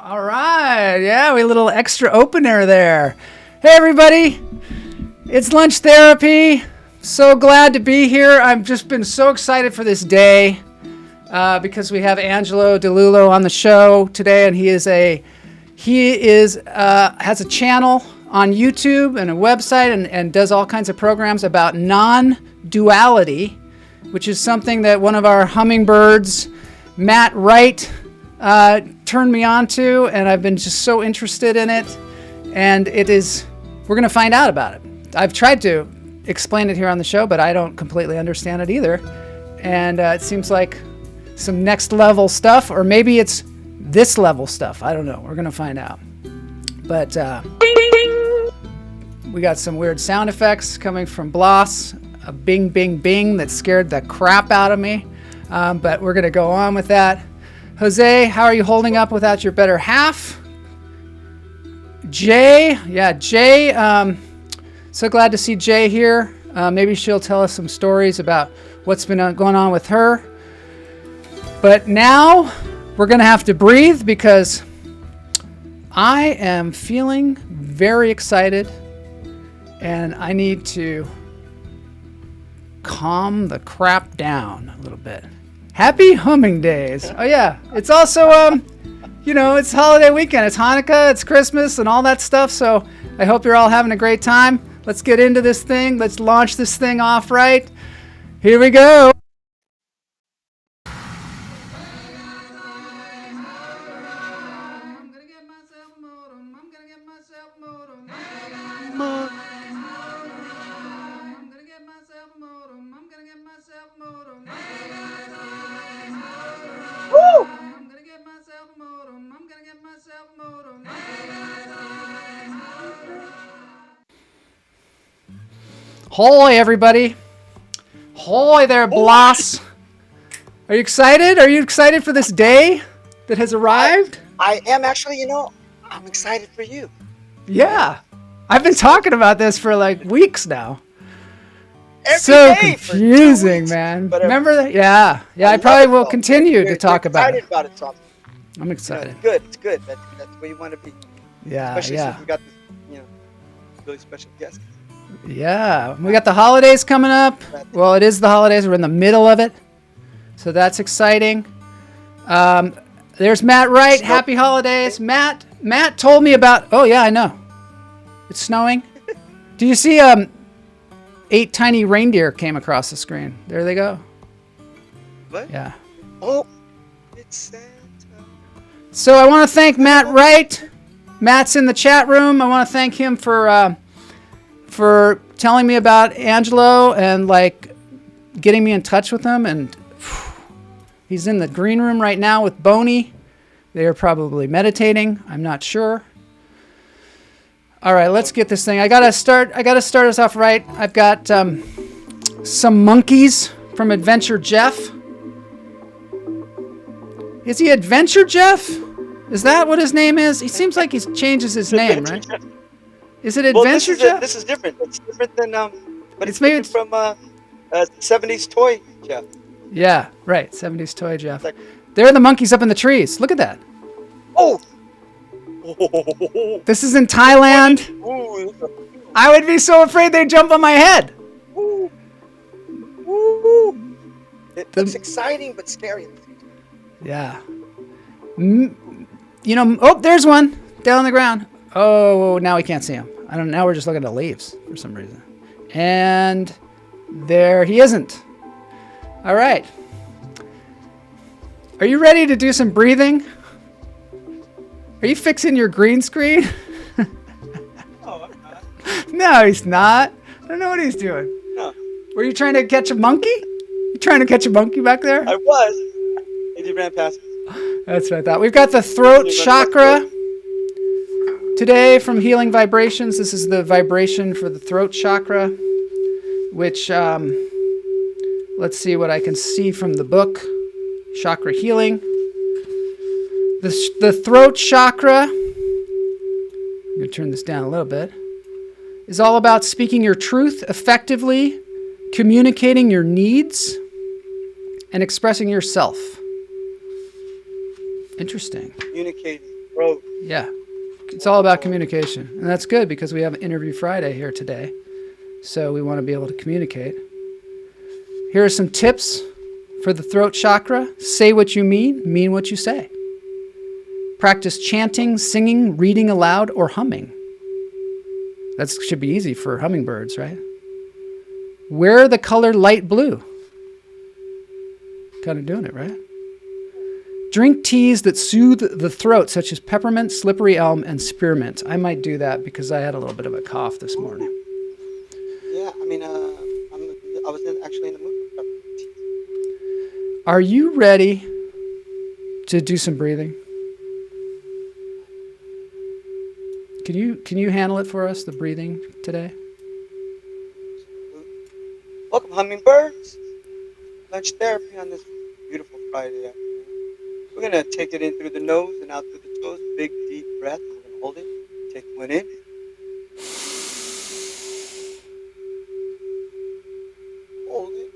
All right. Yeah, we had a little extra opener there. Hey, everybody. It's Lunch Therapy. So glad to be here. I've just been so excited for this day because we have Angelo Dilullo on the show today, and he has a channel on YouTube and a website and does all kinds of programs about non-duality, which is something that one of our hummingbirds, Matt Wright, turned me on to, and I've been just so interested in it. And we're going to find out about it. I've tried to explain it here on the show, but I don't completely understand it either. And it seems like some next level stuff, or maybe it's this level stuff. I don't know. We're going to find out. But we got some weird sound effects coming from Bloss, a bing, bing, bing that scared the crap out of me. But we're going to go on with that. Jose, how are you holding up without your better half? Jay, so glad to see Jay here. Maybe she'll tell us some stories about what's been going on with her. But now we're going to have to breathe because I am feeling very excited and I need to calm the crap down a little bit. Happy humming days. Oh yeah, it's also it's holiday weekend. It's Hanukkah, it's Christmas and all that stuff. So I hope you're all having a great time. Let's get into this thing. Let's launch this thing off right. Here we go. Hoy, everybody. Hoy there, Bloss. Are you excited? Are you excited for this day that has arrived? I am actually, I'm excited for you. Yeah. I've been talking about this for like weeks now. Every so day confusing, man. Remember that? Yeah. I probably will continue to talk about it. About it, Tom. I'm excited. It's good. That's where you want to be. Yeah, Especially since we got this, really special guest. Yeah, we got the holidays coming up. Well, it is the holidays. We're in the middle of it. So that's exciting. There's Matt Wright. Happy holidays. Matt told me about... Oh, yeah, I know. It's snowing. Do you see 8 tiny reindeer came across the screen? There they go. What? Yeah. Oh, it's Santa. So I want to thank Matt Wright. Matt's in the chat room. I want to thank him for telling me about Angelo and getting me in touch with him. And he's in the green room right now with Boney. They are probably meditating. I'm not sure. All right, let's get this thing. I gotta start us off right. I've got some monkeys from Adventure Jeff. Is he Adventure Jeff? Is that what his name is? He seems like he changes his name, right? Is it Adventure Jeff? This is different. It's different than but it's maybe from 70s Toy Jeff. Yeah, right. 70s Toy Jeff. There are the monkeys up in the trees. Look at that. Oh. This is in Thailand. I would be so afraid they'd jump on my head. It looks exciting but scary. Yeah. Oh, there's one down on the ground. Oh, now we can't see him. Now we're just looking at the leaves for some reason. And there he isn't. All right. Are you ready to do some breathing? Are you fixing your green screen? Oh, I'm not. No, he's not. I don't know what he's doing. No. Were you trying to catch a monkey? You trying to catch a monkey back there? I was. And you ran past me. That's what I thought. We've got the throat chakra today from Healing Vibrations. This is the vibration for the throat chakra, which, let's see what I can see from the book, Chakra Healing. The throat chakra, I'm going to turn this down a little bit, is all about speaking your truth effectively, communicating your needs, and expressing yourself. Interesting. Communicating. throat. Yeah. It's all about communication. And that's good because we have Interview Friday here today. So we want to be able to communicate. Here are some tips for the throat chakra. Say what you mean what you say. Practice chanting, singing, reading aloud, or humming. That should be easy for hummingbirds, right? Wear the color light blue. Kind of doing it, right? Drink teas that soothe the throat, such as peppermint, slippery elm, and spearmint. I might do that because I had a little bit of a cough this morning. Yeah, I mean, I was actually in the mood for peppermint tea. Are you ready to do some breathing? Can you handle it for us, the breathing today? Welcome, hummingbirds. Lunch therapy on this beautiful Friday afternoon. We're going to take it in through the nose and out through the toes. Big, deep breath. We're going to hold it. Take one in. Hold it.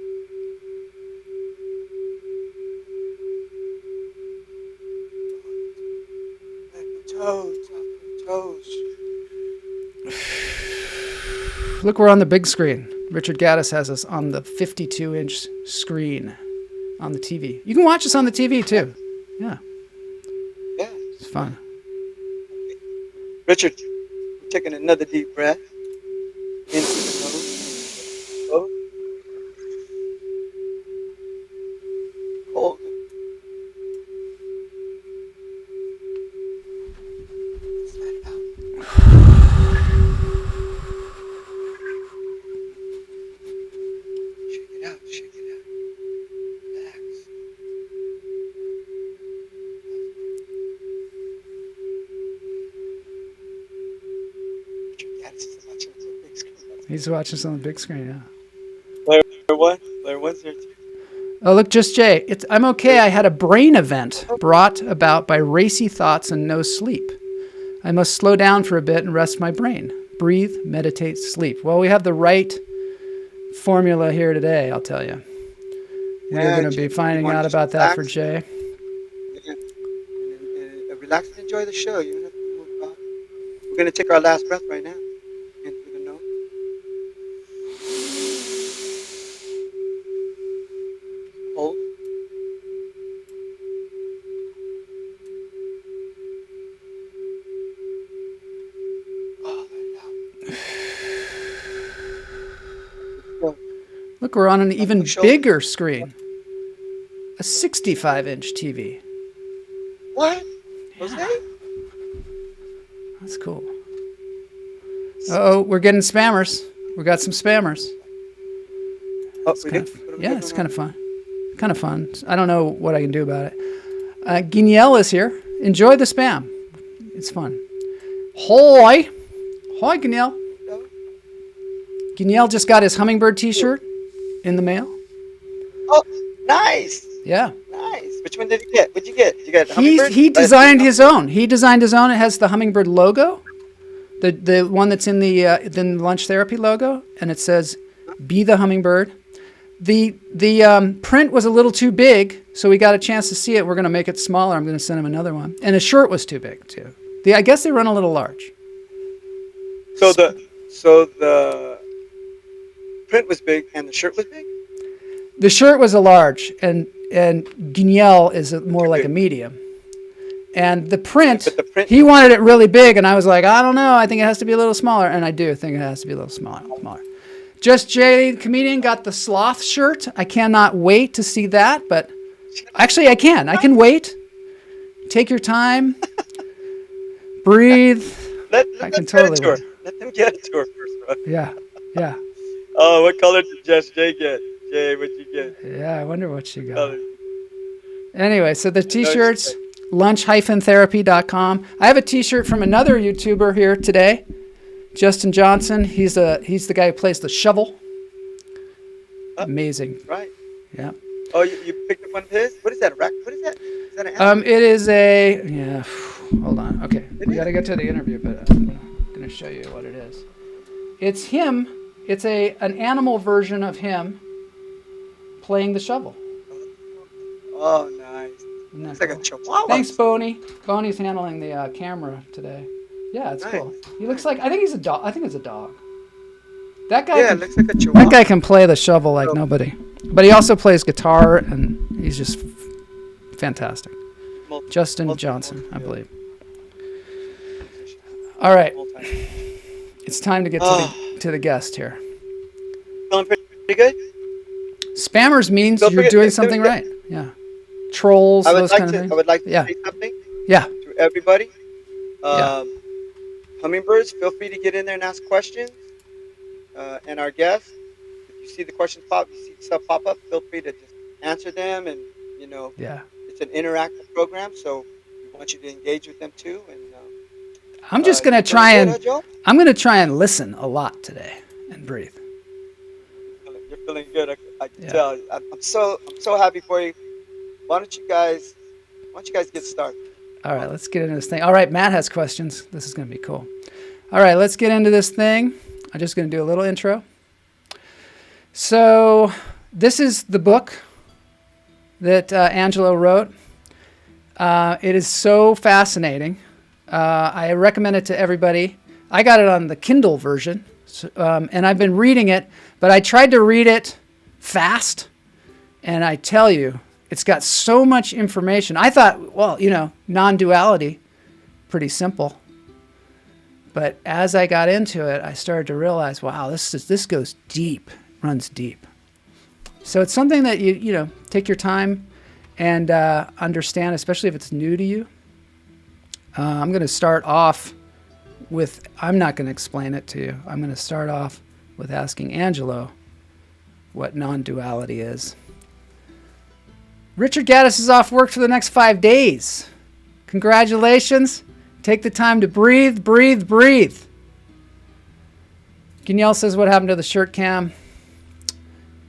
Back the toes. Out the toes. Look, we're on the big screen. Richard Gaddis has us on the 52-inch screen on the TV. You can watch us on the TV too. Yeah. Yeah. It's fun. Richard, we're taking another deep breath. In through the nose. Hold it. Let it out. Shake it out. Shake it out. Relax. He's watching us on the big screen, yeah. Player one's there too. Oh, look, just Jay. I'm okay. I had a brain event brought about by racy thoughts and no sleep. I must slow down for a bit and rest my brain. Breathe, meditate, sleep. Well, we have the right formula here today, I'll tell you. We're going to be finding out about that for Jay. Relax and enjoy the show. You don't have to move about. We're going to take our last breath right now. In through the nose. Hold. Oh, let it out. Look, we're on an even bigger screen. A 65-inch TV. What? Jose? That's cool. Uh-oh, we're getting spammers. We got some spammers. Oh, yeah, it's kind of fun. Kind of fun. I don't know what I can do about it. Guignel is here. Enjoy the spam. It's fun. Hoi. Hoi, Guignel. Guignel just got his hummingbird t-shirt in the mail. Oh, nice. Yeah. Nice. Which one did you get? What'd you get? You got hummingbird? He designed his own. He designed his own. It has the hummingbird logo. The one that's in the lunch therapy logo, and it says, "Be the hummingbird." The print was a little too big, so we got a chance to see it. We're going to make it smaller. I'm going to send him another one. And the shirt was too big too. I guess they run a little large. So the print was big and the shirt was big? The shirt was a large, and Guignel is more like a medium. And the print, he wanted it really big, and I was like, I don't know, I think it has to be a little smaller. And I do think it has to be a little smaller. Just Jay, the comedian, got the sloth shirt. I cannot wait to see that, but actually I can wait. Take your time. Breathe. I can totally wait. Let them get it to her first, bro. Yeah. Oh, what color did Just Jay get? Jay, what'd you get? Yeah, I wonder what she got. Anyway, so the t-shirts, lunch-therapy.com. I have a t-shirt from another YouTuber here today, Justin Johnson. He's the guy who plays the shovel. Amazing. Right. Yeah. Oh, you picked up one of his? What is that? What is that? Is that an animal? It is a, yeah, hold on. Okay, we got to get to the interview, but I'm going to show you what it is. It's him. It's an animal version of him playing the shovel. Oh, nice. Isn't that It's like a cool? chihuahua. Thanks, Boney. Boney's handling the camera today. Yeah, it's Nice. cool. He looks like, I think he's a dog. I think it's a dog. That guy Yeah, it can looks like a that chihuahua. guy can play the shovel like So, nobody. But he also plays guitar, and he's just fantastic. Justin Johnson, I believe. Musician. All right, Multi. it's time to get to the guest here. Feeling pretty good? Spammers means Don't you're forget, doing something right. Yeah. Trolls, those kind of things. I would like to Yeah. say something Yeah. to everybody. Yeah. Hummingbirds, feel free to get in there and ask questions. And our guests, if you see the questions pop, you see stuff pop up, feel free to just answer them. And Yeah. it's an interactive program, so we want you to engage with them too. And I'm just gonna you try feeling and good, Joe? I'm gonna try and listen a lot today and breathe. You're feeling good. I can Yeah. tell. I'm so happy for you. Why don't you guys get started? All right, let's get into this thing. All right, Matt has questions. This is gonna be cool. All right, let's get into this thing. I'm just gonna do a little intro. So this is the book that Angelo wrote. It is so fascinating. I recommend it to everybody. I got it on the Kindle version, and I've been reading it, but I tried to read it fast, and I tell you, it's got so much information. I thought, well, non-duality, pretty simple. But as I got into it, I started to realize, wow, this goes deep, runs deep. So it's something that you take your time and understand, especially if it's new to you. I'm going to start off with, I'm not going to explain it to you. I'm going to start off with asking Angelo what non-duality is. Richard Gaddis is off work for the next 5 days. Congratulations. Take the time to breathe, breathe, breathe. Danielle says, what happened to the shirt cam?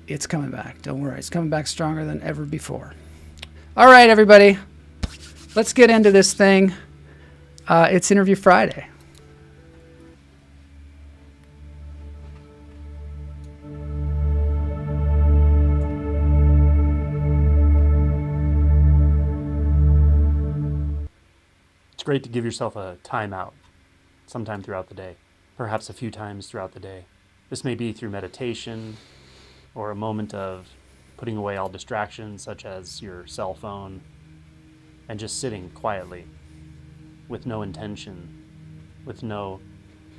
It's coming back. Don't worry. It's coming back stronger than ever before. All right, everybody. Let's get into this thing. It's Interview Friday. It's great to give yourself a timeout sometime throughout the day, perhaps a few times throughout the day. This may be through meditation or a moment of putting away all distractions such as your cell phone and just sitting quietly with no intention, with no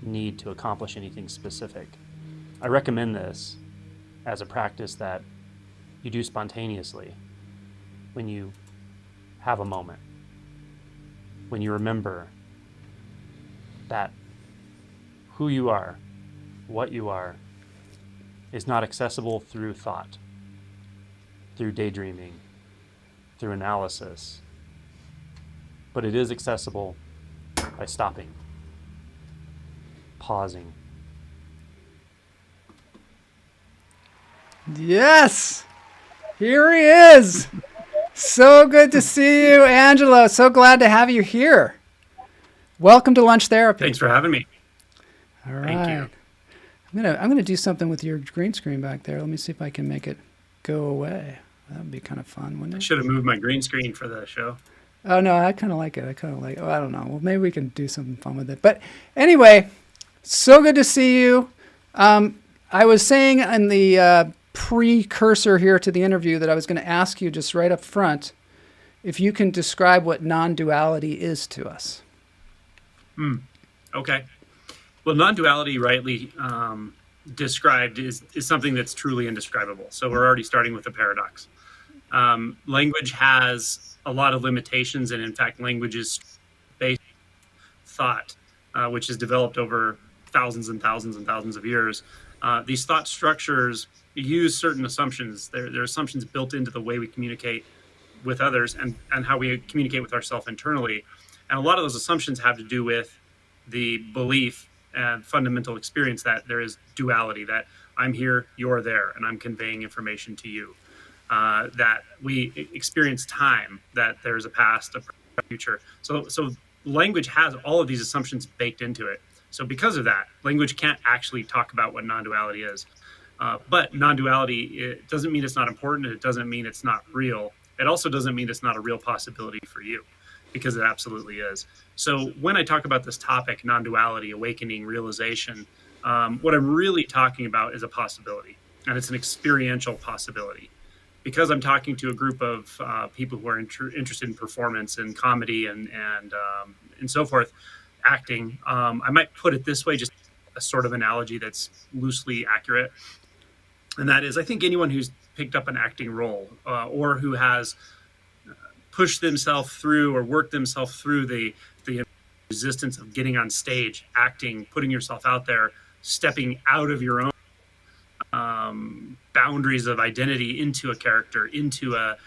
need to accomplish anything specific. I recommend this as a practice that you do spontaneously when you have a moment, when you remember that who you are, what you are, is not accessible through thought, through daydreaming, through analysis, but it is accessible by stopping, pausing. Yes! Here he is! So good to see you, Angelo. So glad to have you here. Welcome to Lunch Therapy. Thanks for having me. All right. Thank you. I'm gonna do something with your green screen back there. Let me see if I can make it go away. That would be kind of fun, wouldn't I it? should have moved my green screen for the show. Oh no, I kind of like it. Oh, I don't know. Well, maybe we can do something fun with it. But anyway, so good to see you. I was saying in the precursor here to the interview that I was going to ask you just right up front if you can describe what non-duality is to us. Okay. Well, non-duality, rightly described, is something that's truly indescribable. So we're already starting with a paradox. Language has a lot of limitations, and in fact, language is based on thought, which is developed over thousands and thousands and thousands of years. These thought structures use certain assumptions. There are assumptions built into the way we communicate with others and how we communicate with ourselves internally. And a lot of those assumptions have to do with the belief and fundamental experience that there is duality, that I'm here, you're there, and I'm conveying information to you. That we experience time, that there's a past, a future. So language has all of these assumptions baked into it. So because of that, language can't actually talk about what non-duality is. But non-duality, it doesn't mean it's not important. It doesn't mean it's not real. it also doesn't mean it's not a real possibility for you, because it absolutely is. So when I talk about this topic, non-duality, awakening, realization, what I'm really talking about is a possibility, and it's an experiential possibility. Because I'm talking to a group of people who are interested in performance and comedy and so forth, acting, I might put it this way, just a sort of analogy that's loosely accurate. And that is, I think anyone who's picked up an acting role or who has pushed themselves through or worked themselves through the resistance of getting on stage, acting, putting yourself out there, stepping out of your own boundaries of identity into a character, into a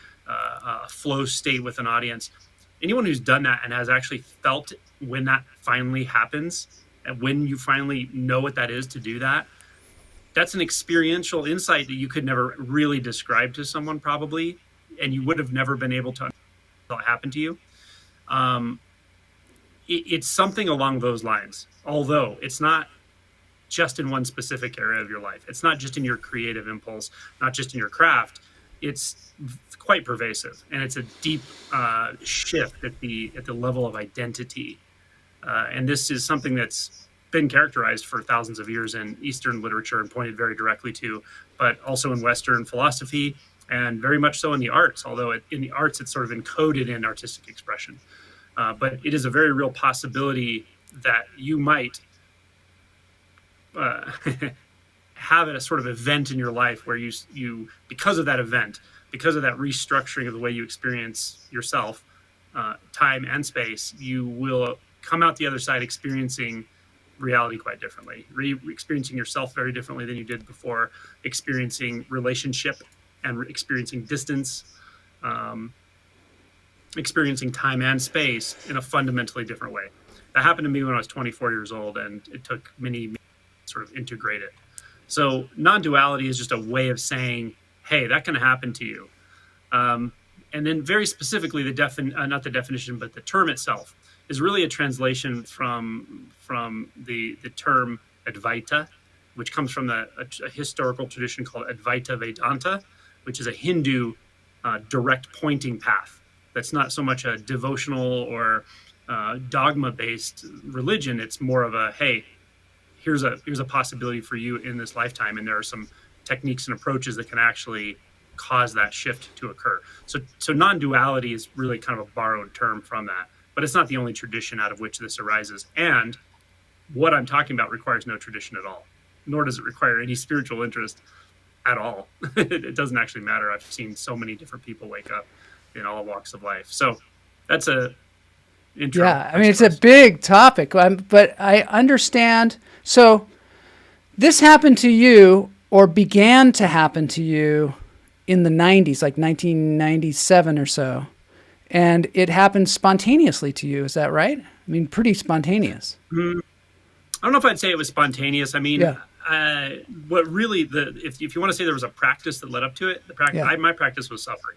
flow state with an audience. Anyone who's done that and has actually felt when that finally happens, and when you finally know what that is to do that, that's an experiential insight that you could never really describe to someone probably, and you would have never been able to until it happened to you. It's something along those lines, although it's not just in one specific area of your life. It's not just in your creative impulse, not just in your craft. It's quite pervasive, and it's a deep shift at the level of identity. And this is something that's been characterized for thousands of years in Eastern literature and pointed very directly to, but also in Western philosophy, and very much so in the arts, although in the arts it's sort of encoded in artistic expression. But it is a very real possibility that you might have a sort of event in your life where you because of that event, because of that restructuring of the way you experience yourself, time and space, you will come out the other side experiencing reality quite differently, experiencing yourself very differently than you did before, experiencing relationship and experiencing distance, experiencing time and space in a fundamentally different way. That happened to me when I was 24 years old, and it took many sort of integrate it. So non-duality is just a way of saying, hey, that can happen to you. And then very specifically, not the definition, but the term itself is really a translation from the term Advaita, which comes from a historical tradition called Advaita Vedanta, which is a Hindu direct pointing path. That's not so much a devotional or dogma-based religion. It's more of a, hey, here's a possibility for you in this lifetime, and there are some techniques and approaches that can actually cause that shift to occur. So non-duality is really kind of a borrowed term from that, but it's not the only tradition out of which this arises. And what I'm talking about requires no tradition at all, nor does it require any spiritual interest at all. It doesn't actually matter. I've seen so many different people wake up in all walks of life. So that's a intro. Yeah, I mean, it's a big topic, but I understand. So this happened to you, or began to happen to you, in the 90s, like 1997 or so. And it happened spontaneously to you. Is that right? I mean, pretty spontaneous. I don't know if I'd say it was spontaneous. I mean, what really, if you want to say there was a practice that led up to it, my practice was suffering.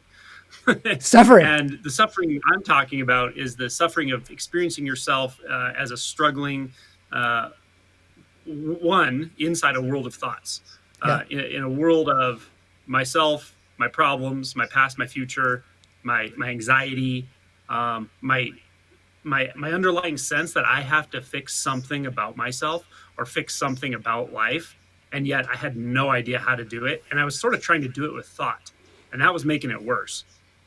Suffering. And the suffering I'm talking about is the suffering of experiencing yourself as a struggling one inside a world of thoughts, in a world of myself, my problems, my past, my future, my anxiety, my underlying sense that I have to fix something about myself or fix something about life. And yet I had no idea how to do it. And I was sort of trying to do it with thought, and that was making it worse.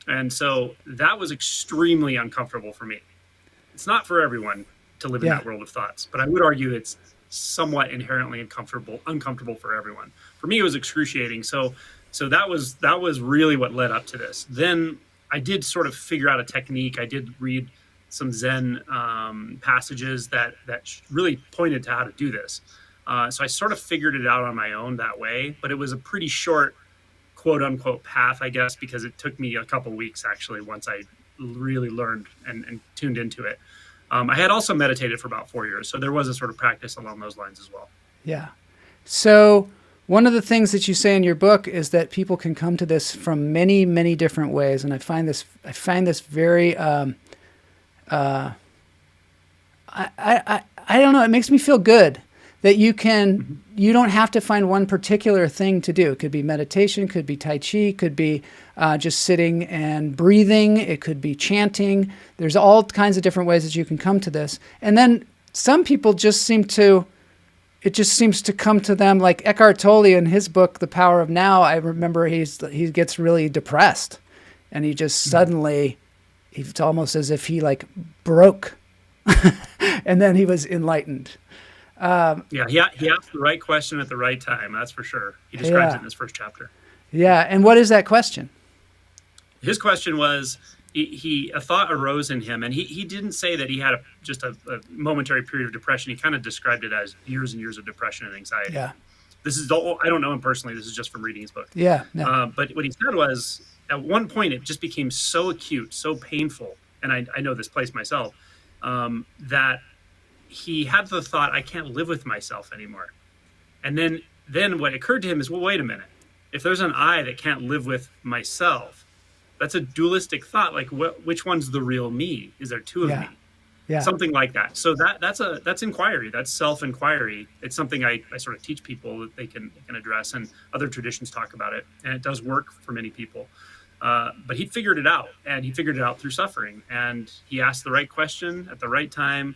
And so that was extremely uncomfortable for me. It's not for everyone to live in that world of thoughts, but I would argue it's somewhat inherently uncomfortable for everyone. For me, it was excruciating. So that was really what led up to this. Then I did sort of figure out a technique. I did read some Zen passages that really pointed to how to do this. So I sort of figured it out on my own that way, but it was a pretty short, quote unquote, path, I guess, because it took me a couple weeks actually once I really learned and tuned into it. I had also meditated for about 4 years, so there was a sort of practice along those lines as well. Yeah. So one of the things that you say in your book is that people can come to this from many, many different ways, and I find this very I don't know, it makes me feel good that you don't have to find one particular thing to do. It could be meditation, could be Tai Chi, could be just sitting and breathing. It could be chanting. There's all kinds of different ways that you can come to this. And then some people just seems to come to them, like Eckhart Tolle in his book, The Power of Now. I remember he gets really depressed, and he just suddenly, it's almost as if he like broke, and then he was enlightened. He asked the right question at the right time. That's for sure. He describes it in his first chapter. Yeah, and what is that question? His question was, a thought arose in him, and he didn't say that he had just a momentary period of depression. He kind of described it as years and years of depression and anxiety. Yeah. I don't know him personally. This is just from reading his book. Yeah. But what he said was, at one point, it just became so acute, so painful, and I know this place myself, that he had the thought, I can't live with myself anymore. And then what occurred to him is, well, wait a minute. If there's an I that can't live with myself, that's a dualistic thought. Like, which one's the real me? Is there two of me? Yeah. Something like that. So that's inquiry. That's self-inquiry. It's something I sort of teach people that they can address, and other traditions talk about it, and it does work for many people. But he figured it out, and he figured it out through suffering. And he asked the right question at the right time.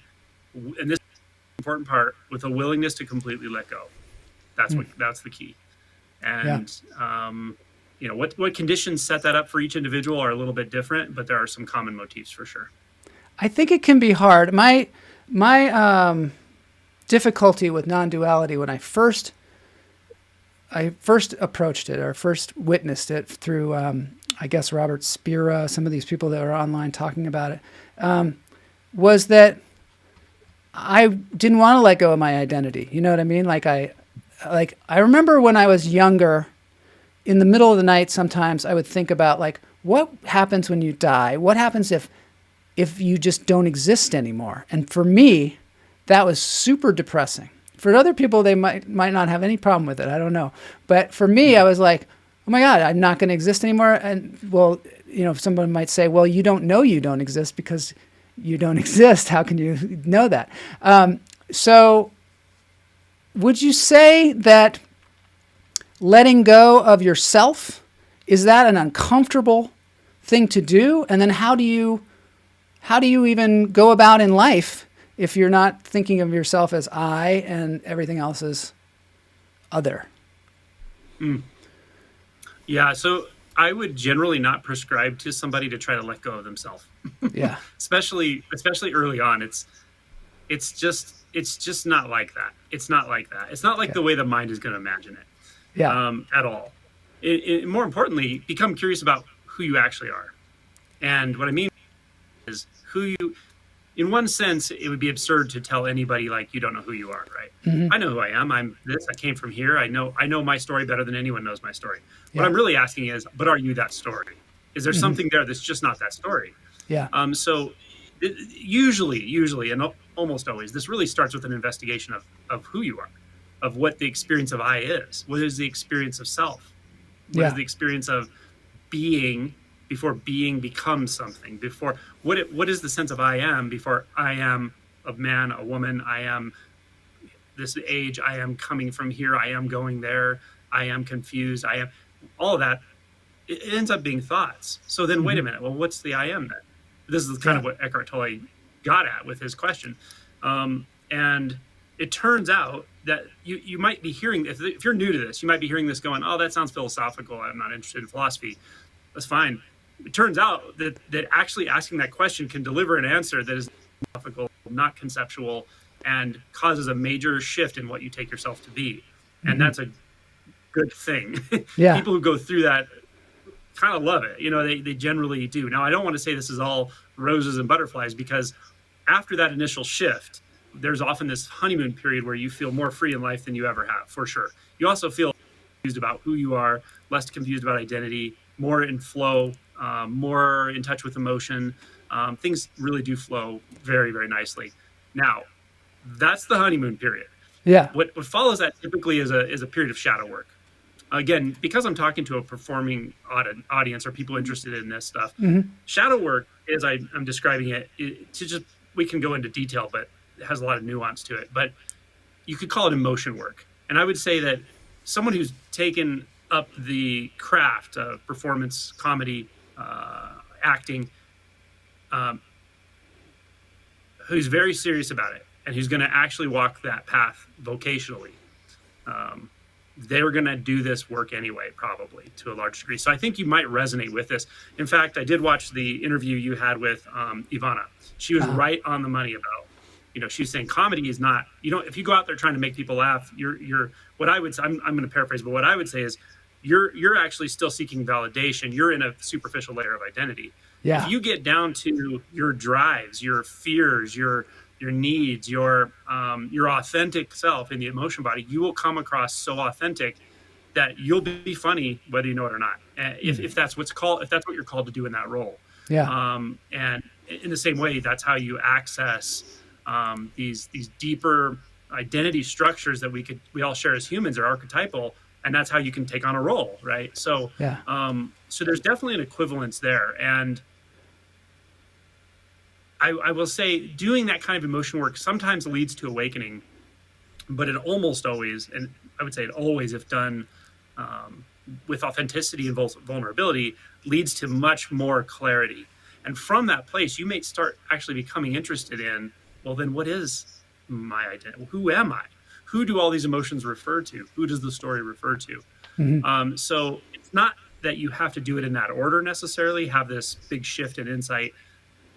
And this is the important part, with a willingness to completely let go. That's the key. And what conditions set that up for each individual are a little bit different, but there are some common motifs for sure. I think it can be hard. My difficulty with non-duality, when I first approached it, or first witnessed it through I guess Robert Spira, some of these people that are online talking about it, was that I didn't want to let go of my identity. You know what I mean? I remember when I was younger, in the middle of the night, sometimes I would think about, like, what happens when you die? What happens if you just don't exist anymore? And for me, that was super depressing. For other people, they might not have any problem with it. I don't know. But for me, I was like, oh my God, I'm not going to exist anymore. And well, someone might say, well, you don't know you don't exist because you don't exist. How can you know that? So would you say that letting go of yourself, is that an uncomfortable thing to do? And then how do you even go about in life if you're not thinking of yourself as I and everything else as other? Yeah, so I would generally not prescribe to somebody to try to let go of themselves. Yeah. especially early on. It's just not like that. It's not like that. It's not like the way the mind is going to imagine it. Yeah. At all. More importantly, become curious about who you actually are. And what I mean is in one sense, it would be absurd to tell anybody, like, you don't know who you are, right? Mm-hmm. I know who I am. I'm this. I came from here. I know my story better than anyone knows my story. Yeah. What I'm really asking is, but are you that story? Is there something there that's just not that story? Yeah. So usually, and almost always, this really starts with an investigation of who you are, of what the experience of I is. What is the experience of self? What is the experience of being before being becomes something? Before what is the sense of I am before I am a man, a woman? I am this age. I am coming from here. I am going there. I am confused. I am all of that. It ends up being thoughts. So then, wait a minute. Well, what's the I am then? This is kind of what Eckhart Tolle got at with his question. And it turns out that you might be hearing, if you're new to this, you might be hearing this going, oh, that sounds philosophical. I'm not interested in philosophy. That's fine. It turns out that actually asking that question can deliver an answer that is philosophical, not conceptual, and causes a major shift in what you take yourself to be. And that's a good thing. Yeah. People who go through that kind of love it. They generally do. Now, I don't want to say this is all roses and butterflies, because after that initial shift, there's often this honeymoon period where you feel more free in life than you ever have, for sure. You also feel confused about who you are, less confused about identity, more in flow, more in touch with emotion. Things really do flow very, very nicely. Now, that's the honeymoon period. Yeah. What follows that typically is a period of shadow work. Again, because I'm talking to a performing audience or people interested in this stuff, shadow work, as I'm describing it, we can go into detail, but it has a lot of nuance to it. But you could call it emotion work. And I would say that someone who's taken up the craft of performance, comedy, acting, who's very serious about it and who's going to actually walk that path vocationally, they were going to do this work anyway, probably to a large degree. So I think you might resonate with this. In fact, I did watch the interview you had with Ivana. She was right on the money about, she's saying comedy is not, if you go out there trying to make people laugh, you're what I would say, I'm going to paraphrase, but what I would say is you're actually still seeking validation. You're in a superficial layer of identity. Yeah. If you get down to your drives, your fears, your needs, your authentic self in the emotion body, you will come across so authentic that you'll be funny whether you know it or not. If that's what you're called to do in that role. Yeah. And in the same way, that's how you access these deeper identity structures that we all share as humans are archetypal, and that's how you can take on a role, right? So so there's definitely an equivalence there. And I will say doing that kind of emotion work sometimes leads to awakening, but it almost always, and I would say it always, if done with authenticity and vulnerability, leads to much more clarity. And from that place, you may start actually becoming interested in, well, then what is my identity? Who am I? Who do all these emotions refer to? Who does the story refer to? Mm-hmm. So it's not that you have to do it in that order necessarily, have this big shift in insight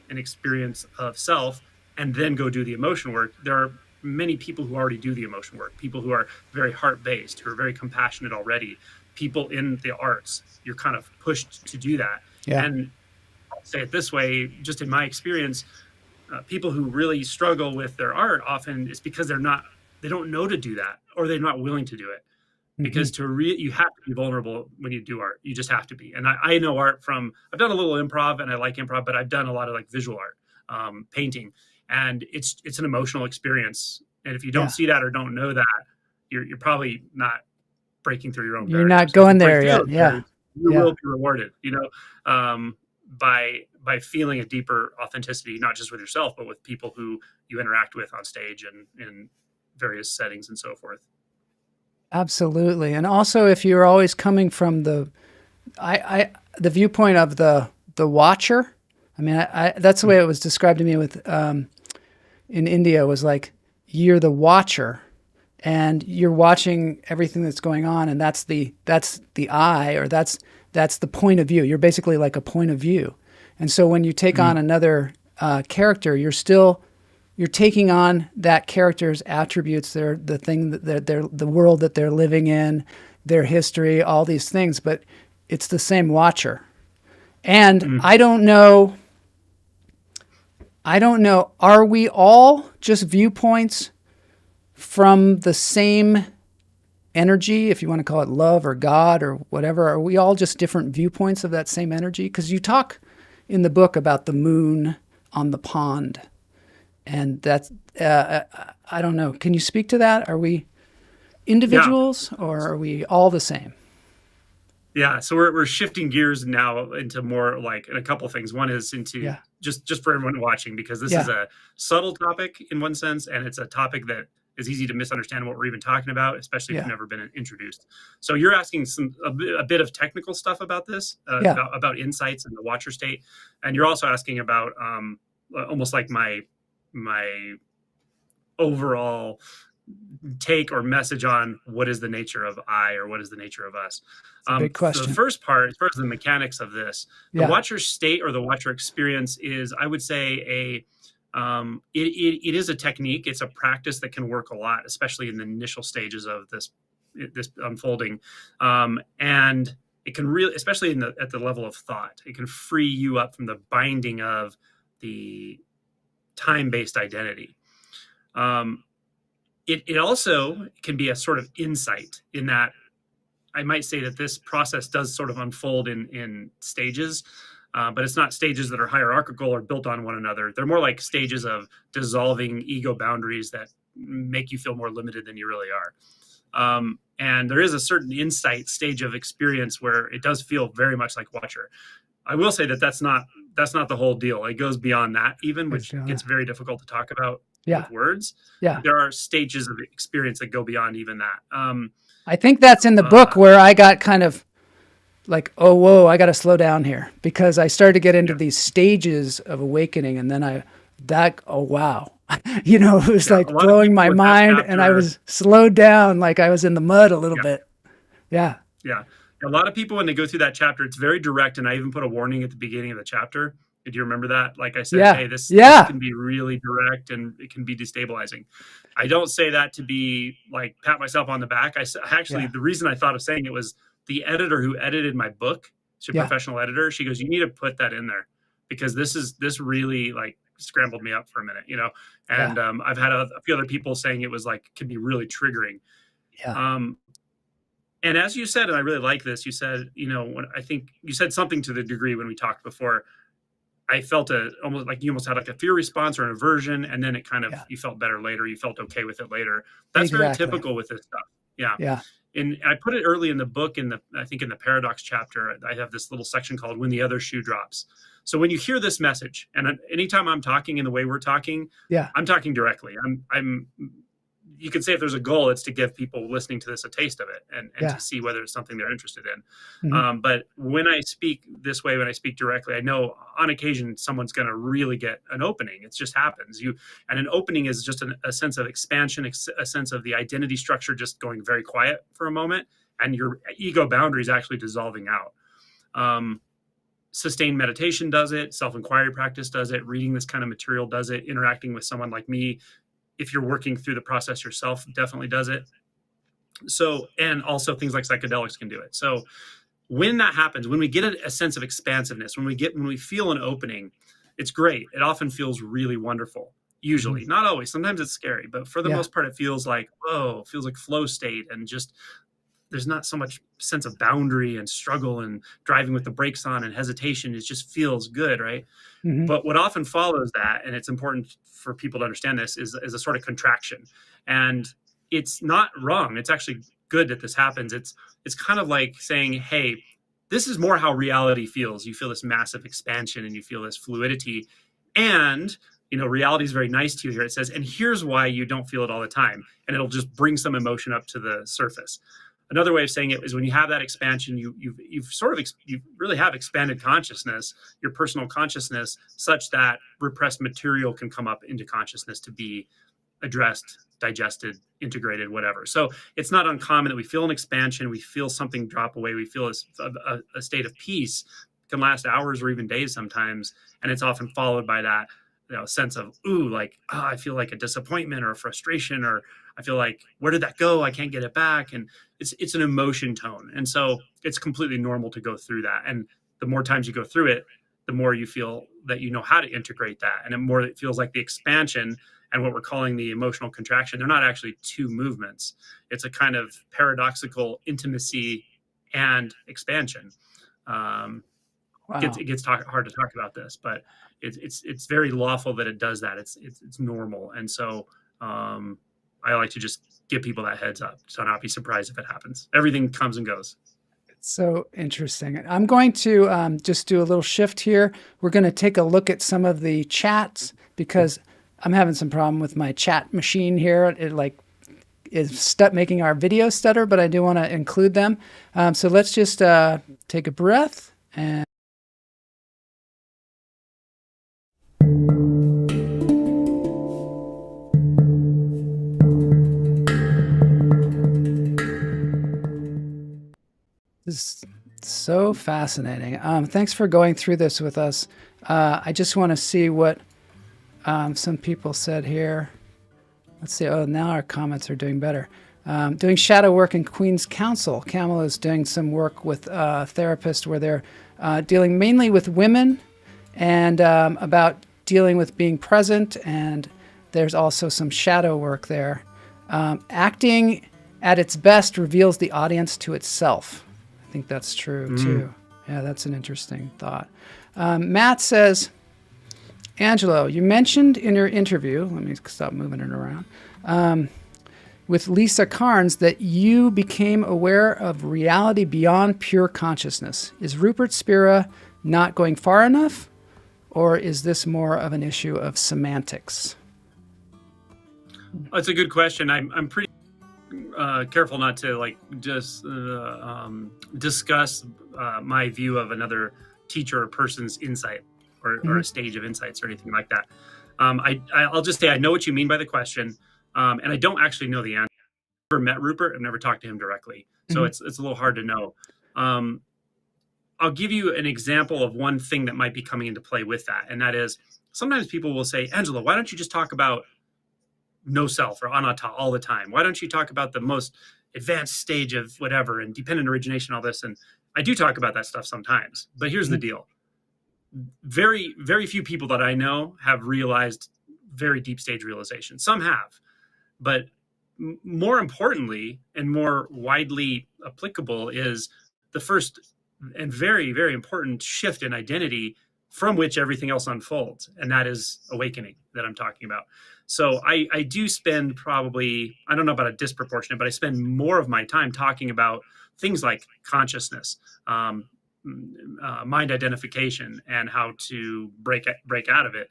and experience of self, and then go do the emotion work. There are many people who already do the emotion work, people who are very heart-based, who are very compassionate already, people in the arts. You're kind of pushed to do that. Yeah. And I'll say it this way, just in my experience, people who really struggle with their art often is because they don't know to do that, or they're not willing to do it. Because you have to be vulnerable when you do art. You just have to be. And I know art I've done a little improv, and I like improv, but I've done a lot of like visual art, painting, and it's an emotional experience. And if you don't see that or don't know that, you're probably not breaking through your own barriers. You're not going there yet. Yeah. You will be rewarded, by feeling a deeper authenticity, not just with yourself, but with people who you interact with on stage and in various settings and so forth. Absolutely. And also, if you're always coming from the viewpoint of the watcher, I mean, that's the way it was described to me with, in India, was like, you're the watcher and you're watching everything that's going on. And that's the eye, or that's the point of view. You're basically like a point of view. And so when you take on another character, you're taking on that character's attributes, the thing that they're the world that they're living in, their history, all these things, but it's the same watcher. And I don't know, are we all just viewpoints from the same energy, if you want to call it love or God or whatever? Are we all just different viewpoints of that same energy? Because you talk in the book about the moon on the pond. And that's, I don't know. Can you speak to that? Are we individuals or are we all the same? Yeah. So we're shifting gears now into more like a couple things. One is into just for everyone watching, because this is a subtle topic in one sense. And it's a topic that is easy to misunderstand what we're even talking about, especially if you've never been introduced. So you're asking a bit of technical stuff about this, about insights and the watcher state. And you're also asking about almost like my overall take or message on what is the nature of I, or what is the nature of us. Big question. So the first part, as far as the mechanics of this, the watcher state or the watcher experience is, I would say, it is a technique. It's a practice that can work a lot, especially in the initial stages of this unfolding. And it can really, especially at the level of thought, it can free you up from the binding of the time-based identity. It also can be a sort of insight, in that I might say that this process does sort of unfold in stages, but it's not stages that are hierarchical or built on one another. They're more like stages of dissolving ego boundaries that make you feel more limited than you really are. And there is a certain insight stage of experience where it does feel very much like watcher. I will say that that's not the whole deal. It goes beyond that even, which gets very difficult to talk about Yeah. with words. Yeah. There are stages of experience that go beyond even that. I think that's in the book where I got kind of like, oh, whoa, I got to slow down here, because I started to get into these stages of awakening. And then oh, wow. It was like a lot of blowing people my with that mind, and I chapter- was slowed down. Like I was in the mud a little bit. Yeah. Yeah. A lot of people, when they go through that chapter, it's very direct. And I even put a warning at the beginning of the chapter. Do you remember that? Like I said, hey, this can be really direct and it can be destabilizing. I don't say that to be like, pat myself on the back. The reason I thought of saying it was the editor who edited my book. She's a professional editor. She goes, you need to put that in there, because this really like scrambled me up for a minute, and I've had a few other people saying it was like, can be really triggering. Yeah. And as you said, and I really like this, you said, when I think you said something to the degree when we talked before, I felt almost like you had like a fear response or an aversion, and then it kind of, you felt better later. You felt okay with it later. That's very typical with this stuff. Yeah. Yeah. And I put it early in the book, I think in the paradox chapter, I have this little section called When the Other Shoe Drops. So when you hear this message, and anytime I'm talking in the way we're talking, I'm talking directly. You could say if there's a goal, it's to give people listening to this a taste of it and to see whether it's something they're interested in. Mm-hmm. But when I speak this way, when I speak directly, I know on occasion someone's going to really get an opening. It just happens. And an opening is just a sense of expansion, a sense of the identity structure just going very quiet for a moment, and your ego boundaries actually dissolving out. Sustained meditation does it. Self-inquiry practice does it. Reading this kind of material does it. Interacting with someone like me, if you're working through the process yourself, definitely does it. So, and also things like psychedelics can do it. So when that happens, when we get a sense of expansiveness, when we feel an opening, it's great. It often feels really wonderful. Usually, not always. Sometimes it's scary, but for the most part, it feels like, feels like flow state, and just, there's not so much sense of boundary and struggle and driving with the brakes on and hesitation. It just feels good, right? Mm-hmm. But what often follows that, and it's important for people to understand this, is a sort of contraction. And it's not wrong. It's actually good that this happens. It's kind of like saying, hey, this is more how reality feels. You feel this massive expansion and you feel this fluidity. And, reality is very nice to you here. It says, and here's why you don't feel it all the time. And it'll just bring some emotion up to the surface. Another way of saying it is when you have that expansion, you really have expanded consciousness, your personal consciousness, such that repressed material can come up into consciousness to be addressed, digested, integrated, whatever. So it's not uncommon that we feel an expansion, we feel something drop away, we feel a state of peace. It can last hours or even days sometimes, and it's often followed by that sense of, I feel like a disappointment or a frustration, or I feel like, where did that go? I can't get it back. And it's an emotion tone. And so it's completely normal to go through that. And the more times you go through it, the more you feel that you know how to integrate that. And the more it feels like the expansion and what we're calling the emotional contraction, they're not actually two movements. It's a kind of paradoxical intimacy and expansion. Wow. It gets hard to talk about this, but it's very lawful that it does that. It's normal. And so I like to just give people that heads up, so not be surprised if it happens. Everything comes and goes. It's so interesting. I'm going to just do a little shift here. We're going to take a look at some of the chats, because I'm having some problem with my chat machine here. It is making our video stutter, but I do want to include them. So let's just take a breath and this is so fascinating. Thanks for going through this with us. I just want to see what some people said here. Let's see. Oh, now our comments are doing better. Doing shadow work in Queen's Counsel. Camel is doing some work with therapists where they're dealing mainly with women and about dealing with being present. And there's also some shadow work there. Acting at its best reveals the audience to itself. I think that's true too. Yeah, that's an interesting thought. Matt says, Angelo, you mentioned in your interview, let me stop moving it around, with Lisa Carnes that you became aware of reality beyond pure consciousness. Is Rupert Spira not going far enough, or is this more of an issue of semantics? That's a good question. I'm pretty careful not to like just discuss my view of another teacher or person's insight or a stage of insights or anything like that. I'll just say I know what you mean by the question, and I don't actually know the answer. I've never met Rupert. I've never talked to him directly, so it's a little hard to know. I'll give you an example of one thing that might be coming into play with that, and that is sometimes people will say, Angelo, why don't you just talk about no self or anatta all the time? Why don't you talk about the most advanced stage of whatever and dependent origination, all this? And I do talk about that stuff sometimes, but here's the deal. Very, very few people that I know have realized very deep stage realization. Some have, but more importantly and more widely applicable is the first and very, very important shift in identity from which everything else unfolds. And that is awakening that I'm talking about. So I do spend probably, I don't know about a disproportionate, but I spend more of my time talking about things like consciousness, mind identification, and how to break out of it,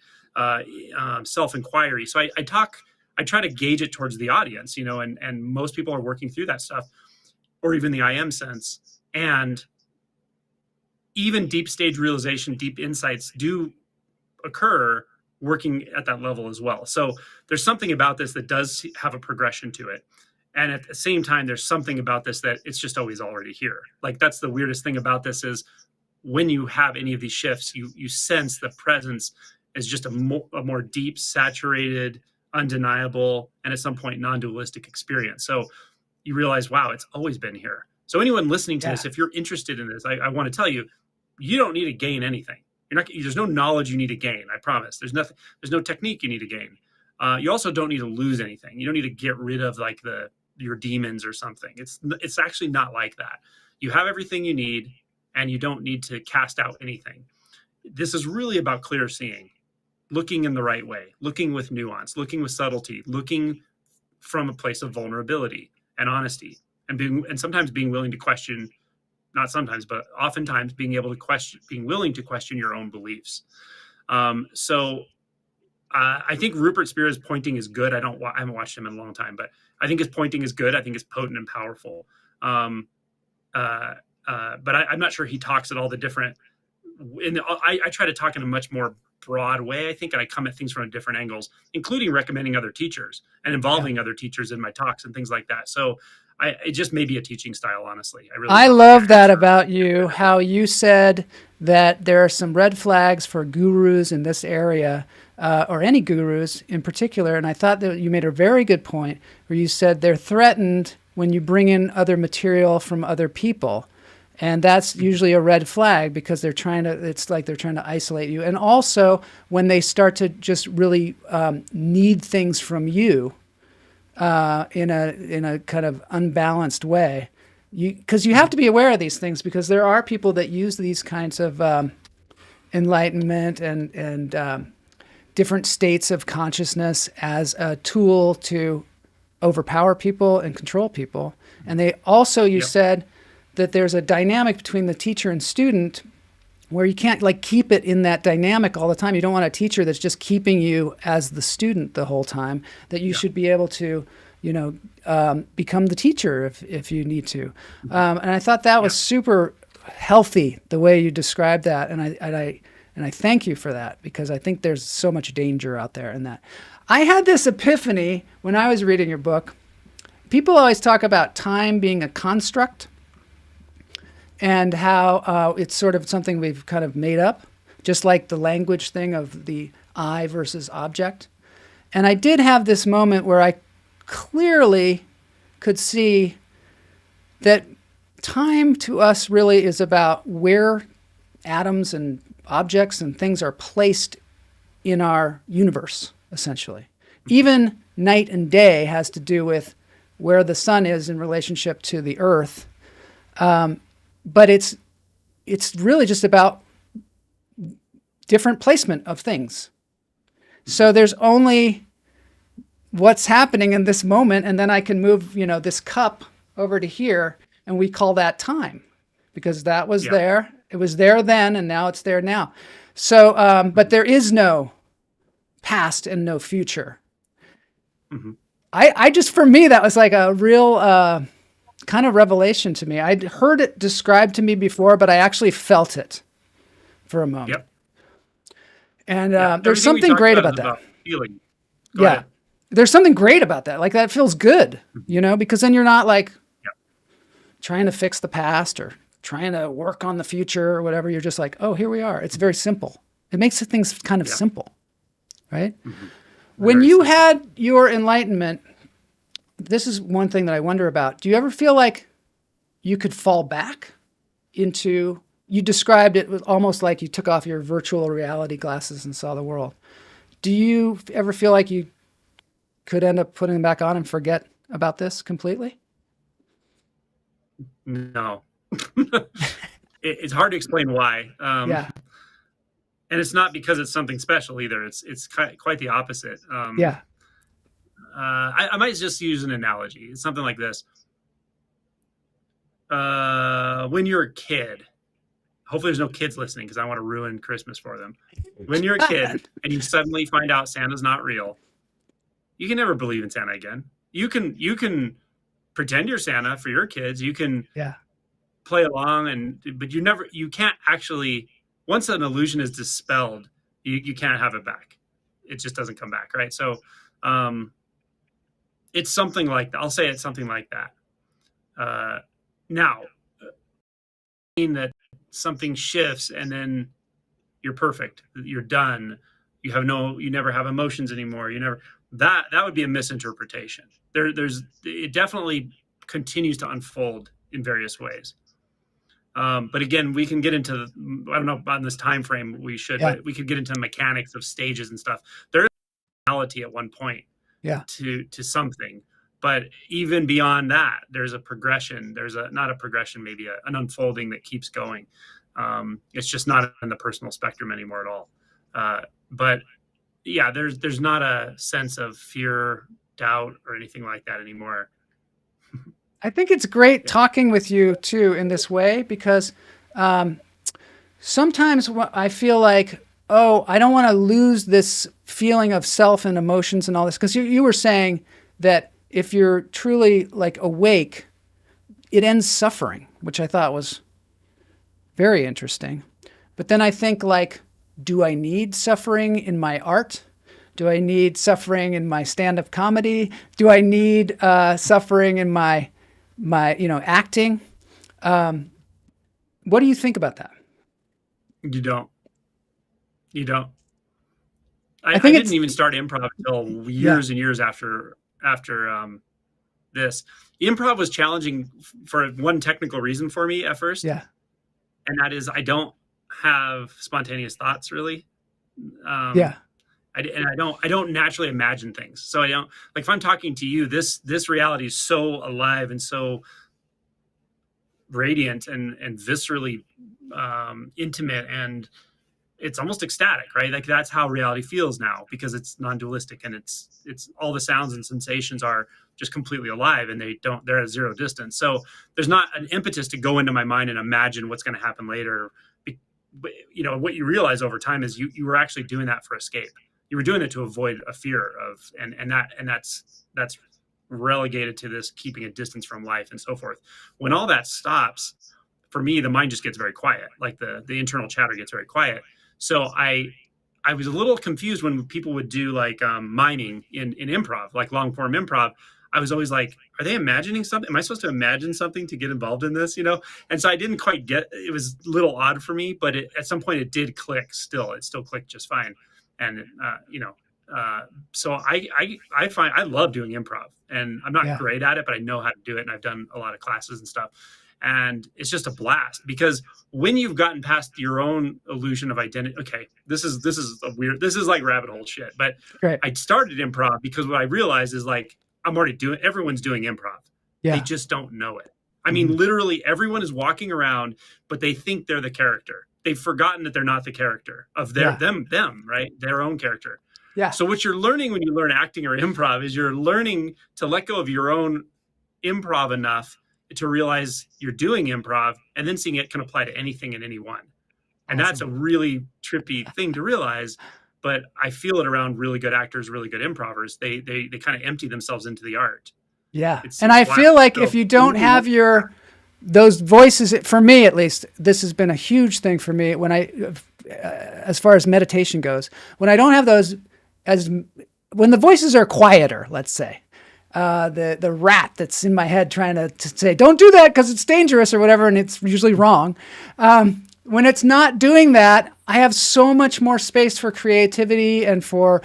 self-inquiry. So I try to gauge it towards the audience, and most people are working through that stuff, or even the I am sense. And even deep stage realization, deep insights do occur working at that level as well. So there's something about this that does have a progression to it. And at the same time, there's something about this that it's just always already here. Like, that's the weirdest thing about this is when you have any of these shifts, you sense the presence is just a more deep, saturated, undeniable, and at some point non-dualistic experience. So you realize, wow, it's always been here. So anyone listening to this, if you're interested in this, I want to tell you, you don't need to gain anything. There's no knowledge you need to gain. I promise. There's no technique you need to gain. You also don't need to lose anything. You don't need to get rid of like your demons or something. It's actually not like that. You have everything you need, and you don't need to cast out anything. This is really about clear seeing, looking in the right way, looking with nuance, looking with subtlety, looking from a place of vulnerability and honesty, and sometimes being willing to question. Not sometimes, but oftentimes being willing to question your own beliefs. So I think Rupert Spira's pointing is good. I haven't watched him in a long time, but I think his pointing is good. I think it's potent and powerful. But I'm not sure he talks at all the different. I try to talk in a much more broad way, I think, and I come at things from different angles, including recommending other teachers and involving other teachers in my talks and things like that. So it just may be a teaching style, honestly. I love that about you, how you said that there are some red flags for gurus in this area, or any gurus in particular. And I thought that you made a very good point where you said they're threatened when you bring in other material from other people. And that's usually a red flag because it's like they're trying to isolate you. And also when they start to just really need things from you in a kind of unbalanced way. Because you have to be aware of these things, because there are people that use these kinds of enlightenment and different states of consciousness as a tool to overpower people and control people. And they also, you said that there's a dynamic between the teacher and student where you can't like keep it in that dynamic all the time. You don't want a teacher that's just keeping you as the student the whole time, that you should be able to, become the teacher if you need to. And I thought that was super healthy, the way you described that. And I thank you for that, because I think there's so much danger out there in that. I had this epiphany when I was reading your book. People always talk about time being a construct, and how it's sort of something we've kind of made up, just like the language thing of the I versus object. And I did have this moment where I clearly could see that time to us really is about where atoms and objects and things are placed in our universe, essentially. Even night and day has to do with where the sun is in relationship to the earth. But it's really just about different placement of things. So there's only what's happening in this moment, and then I can move, this cup over to here, and we call that time, because that was there. It was there then, and now it's there now. So, but there is no past and no future. Mm-hmm. I just, for me, that was like a real kind of revelation to me. I'd heard it described to me before, but I actually felt it for a moment. Yep. And there's Everything we something talked great about about is that. feeling. Go Yeah. ahead. There's something great about that. Like that feels good, you know, because then you're not like trying to fix the past or trying to work on the future or whatever. You're just like, oh, here we are. It's very simple. It makes things kind of simple, right? When Very you simple. had your enlightenment, this is one thing that I wonder about. Do you ever feel like you could fall back into, you described it was almost like you took off your virtual reality glasses and saw the world. Do you ever feel like you could end up putting them back on and forget about this completely? No. It's hard to explain why. Yeah. And it's not because it's something special either. It's quite the opposite. Yeah. I might just use an analogy. It's something like this. When you're a kid, hopefully there's no kids listening because I want to ruin Christmas for them. When you're a kid and you suddenly find out Santa's not real, you can never believe in Santa again. You can pretend you're Santa for your kids. You can play along, but you can't actually, once an illusion is dispelled, you can't have it back. It just doesn't come back, right? So it's something like that. I'll say it's something like that. Now, mean that something shifts and then you're perfect. You're done. You never have emotions anymore. That would be a misinterpretation. It definitely continues to unfold in various ways. But again, we can get into I don't know on this time frame we should, but we could get into the mechanics of stages and stuff. There is reality at one point to something, but even beyond that, there's a progression. There's not a progression, maybe an unfolding that keeps going. It's just not in the personal spectrum anymore at all. But yeah, there's not a sense of fear, doubt, or anything like that anymore. I think it's great talking with you too in this way because sometimes I feel like, oh, I don't want to lose this feeling of self and emotions and all this. Because you were saying that if you're truly like awake, it ends suffering, which I thought was very interesting. But then I think like, do I need suffering in my art? Do I need suffering in my stand-up comedy? Do I need suffering in my acting? What do you think about that? You don't. I I think didn't even start improv until years and years after this. Improv was challenging for one technical reason for me at first. Yeah. And that is I don't have spontaneous thoughts really. I don't naturally imagine things. So I don't, like, if I'm talking to you, this reality is so alive and so radiant and viscerally intimate, and it's almost ecstatic, right? Like that's how reality feels now because it's non-dualistic and it's all the sounds and sensations are just completely alive and they're at zero distance. So there's not an impetus to go into my mind and imagine what's going to happen later. But what you realize over time is you were actually doing that for escape. You were doing it to avoid a fear of, and that's relegated to this keeping a distance from life and so forth. When all that stops, for me, the mind just gets very quiet. Like the internal chatter gets very quiet. So I was a little confused when people would do like miming in improv, like long form improv. I was always like, are they imagining something? Am I supposed to imagine something to get involved in this? And so I didn't quite get, it was a little odd for me, but at some point it did click still. It still clicked just fine. And, so I find I love doing improv, and I'm not great at it, but I know how to do it. And I've done a lot of classes and stuff. And it's just a blast because when you've gotten past your own illusion of identity, okay, this is like rabbit hole shit, but I started improv because what I realized is like, everyone's doing improv. They just don't know it. I mean, literally everyone is walking around, but they think they're the character. They've forgotten that they're not the character of them, right? Their own character. Yeah. So what you're learning when you learn acting or improv is you're learning to let go of your own improv enough to realize you're doing improv, and then seeing it can apply to anything and anyone. And that's a really trippy thing to realize. but I feel it around really good actors, really good improvers. They kind of empty themselves into the art. Yeah. It's I wild. feel like So, if you don't have those voices, for me at least, this has been a huge thing for me as far as meditation goes. When I don't have those, when the voices are quieter, let's say, the rat that's in my head trying to say, don't do that because it's dangerous or whatever, and it's usually wrong. When it's not doing that, I have so much more space for creativity and for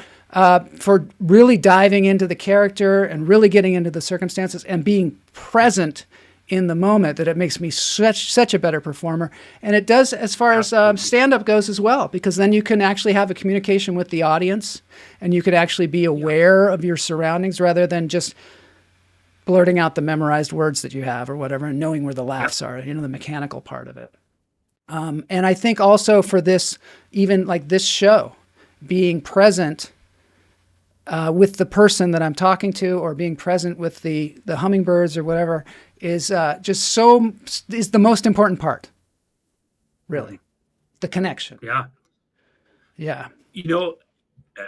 really diving into the character and really getting into the circumstances and being present in the moment, that it makes me such a better performer. And it does as far as stand-up goes as well, because then you can actually have a communication with the audience and you could actually be aware of your surroundings rather than just blurting out the memorized words that you have or whatever and knowing where the laughs are, the mechanical part of it. And I think also for this, even like this show, being present with the person that I'm talking to, or being present with the hummingbirds or whatever, is is the most important part, really. The connection. Yeah. Yeah.